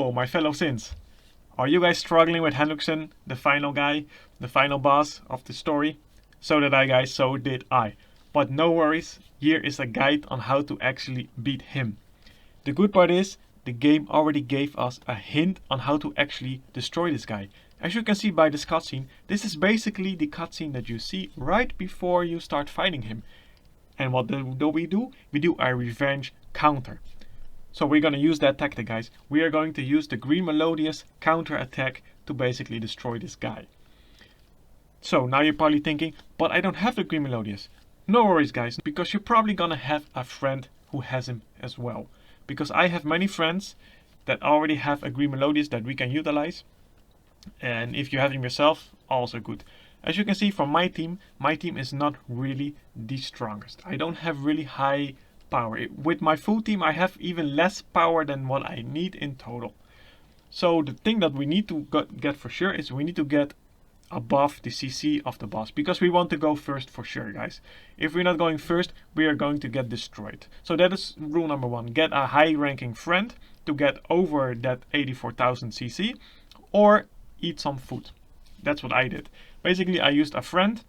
So, my fellow sins, are you guys struggling with Hendrickson, the final guy, the final boss of the story? So did I, guys, so did I. But no worries, here is a guide on how to actually beat him. The good part is, the game already gave us a hint on how to actually destroy this guy. As you can see by this cutscene, this is basically the cutscene that you see right before you start fighting him. And what do we do? We do a revenge counter. So we're going to use that tactic, guys. We are going to use the green melodious counter attack to basically destroy this guy. So now you're probably thinking, but I don't have the green melodious. No worries, guys, because you're probably going to have a friend who has him as well. Because I have many friends that already have a green melodious that we can utilize. And if you have him yourself, also good. As you can see from my team is not really the strongest. I don't have really high power. With my full team I have even less power than what I need in total. So the thing that we need to get for sure is we need to get above the CC of the boss, because we want to go first for sure, guys. If we're not going first, we are going to get destroyed. So that is rule number 1. Get a high ranking friend to get over that 84,000 CC, or eat some food. That's what I did. Basically I used a friend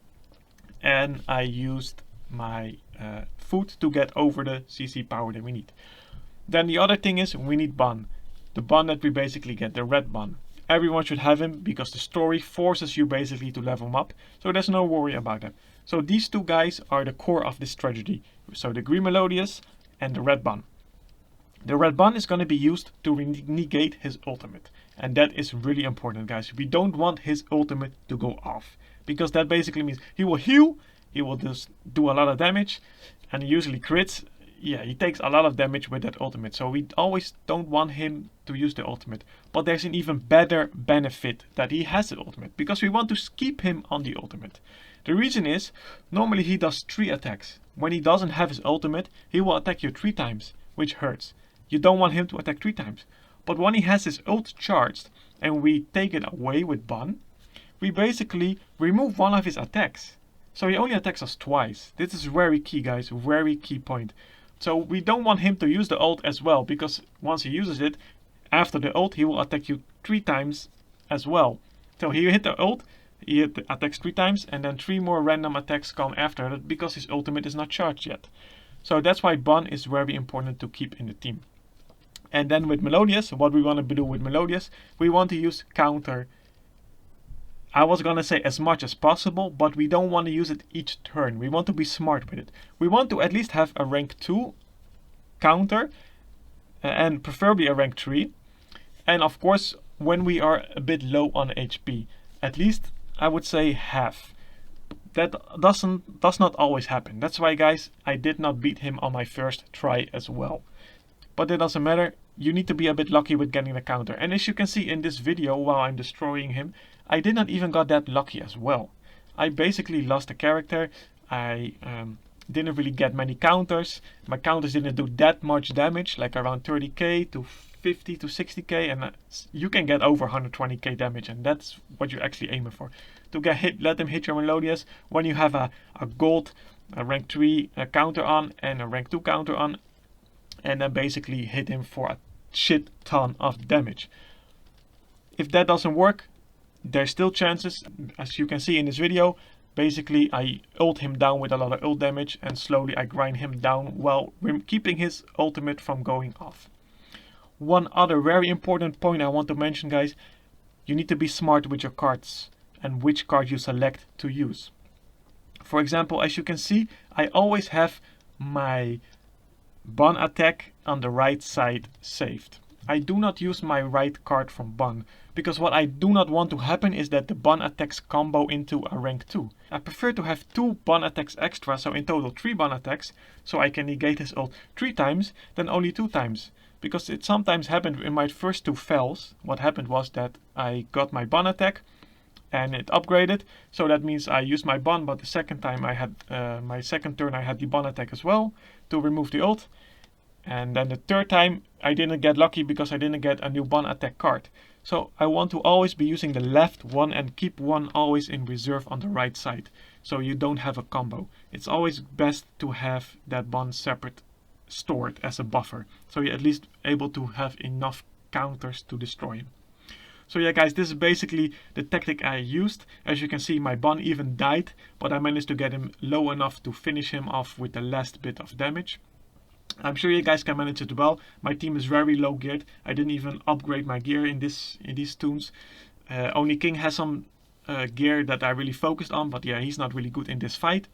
and I used my food to get over the CC power that we need. Then the other thing is we need bun. The bun that we basically get, the red bun. Everyone should have him because the story forces you basically to level him up. So there's no worry about that. So these two guys are the core of this strategy. So the green melodious and the red bun. The red bun is going to be used to negate his ultimate. And that is really important, guys. We don't want his ultimate to go off. Because that basically means he will heal. He will just do a lot of damage, and he usually crits. Yeah, he takes a lot of damage with that ultimate, so we always don't want him to use the ultimate. But there's an even better benefit that he has the ultimate, because we want to keep him on the ultimate. The reason is, normally he does 3 attacks. When he doesn't have his ultimate, he will attack you 3 times, which hurts. You don't want him to attack 3 times. But when he has his ult charged, and we take it away with Bun, we basically remove one of his attacks. So he only attacks us twice. This is very key, guys, very key point. So we don't want him to use the ult as well, because once he uses it, after the ult he will attack you 3 times as well. So he hit the ult, he attacks 3 times, and then 3 more random attacks come after that because his ultimate is not charged yet. So that's why Bun is very important to keep in the team. And then with Melodious, what we want to do with Melodious, we want to use counter. I was gonna say as much as possible, but we don't want to use it each turn. We want to be smart with it. We want to at least have a rank 2 counter, and preferably a rank 3. And of course, when we are a bit low on HP, at least I would say half. That does not always happen. That's why, guys, I did not beat him on my first try as well. But it doesn't matter. You need to be a bit lucky with getting the counter. And as you can see in this video while I'm destroying him, I did not even got that lucky as well. I basically lost the character. I didn't really get many counters. My counters didn't do that much damage, like around 30k to 50 to 60k, and you can get over 120k damage, and that's what you're actually aiming for. To get hit, let them hit your Melodious when you have a gold, a rank 3 counter on and a rank 2 counter on, and then basically hit him for a shit ton of damage. If that doesn't work, there's still chances. As you can see in this video, basically I ult him down with a lot of ult damage, and slowly I grind him down while keeping his ultimate from going off. One other very important point I want to mention, guys, you need to be smart with your cards and which card you select to use. For example, as you can see, I always have my Bun attack on the right side saved. I do not use my right card from Bun, because what I do not want to happen is that the Bun attacks combo into a rank 2. I prefer to have 2 Bun attacks extra, so in total 3 Bun attacks, so I can negate his ult 3 times, than only 2 times. Because it sometimes happened in my first 2 fells, what happened was that I got my Bun attack, and it upgraded, so that means I used my Bun, but the second time I had, my second turn I had the Bun attack as well, to remove the ult. And then the third time I didn't get lucky because I didn't get a new Bun attack card. So I want to always be using the left one and keep one always in reserve on the right side, so you don't have a combo. It's always best to have that Bun separate stored as a buffer, so you're at least able to have enough counters to destroy him. So yeah guys, this is basically the tactic I used. As you can see, my Bon even died, but I managed to get him low enough to finish him off with the last bit of damage. I'm sure you guys can manage it well. My team is very low geared. I didn't even upgrade my gear in these toons. Only King has some gear that I really focused on, but yeah, he's not really good in this fight.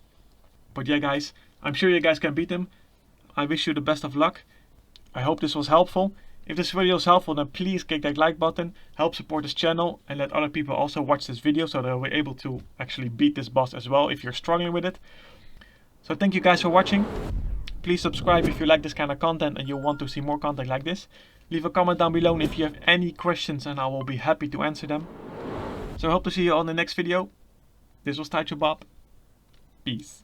But yeah guys, I'm sure you guys can beat him. I wish you the best of luck. I hope this was helpful. If this video is helpful, then please click that like button, help support this channel, and let other people also watch this video so they'll be able to actually beat this boss as well if you're struggling with it. So thank you guys for watching. Please subscribe if you like this kind of content and you want to see more content like this. Leave a comment down below if you have any questions and I will be happy to answer them. So I hope to see you on the next video. This was Taicho Bob. Peace.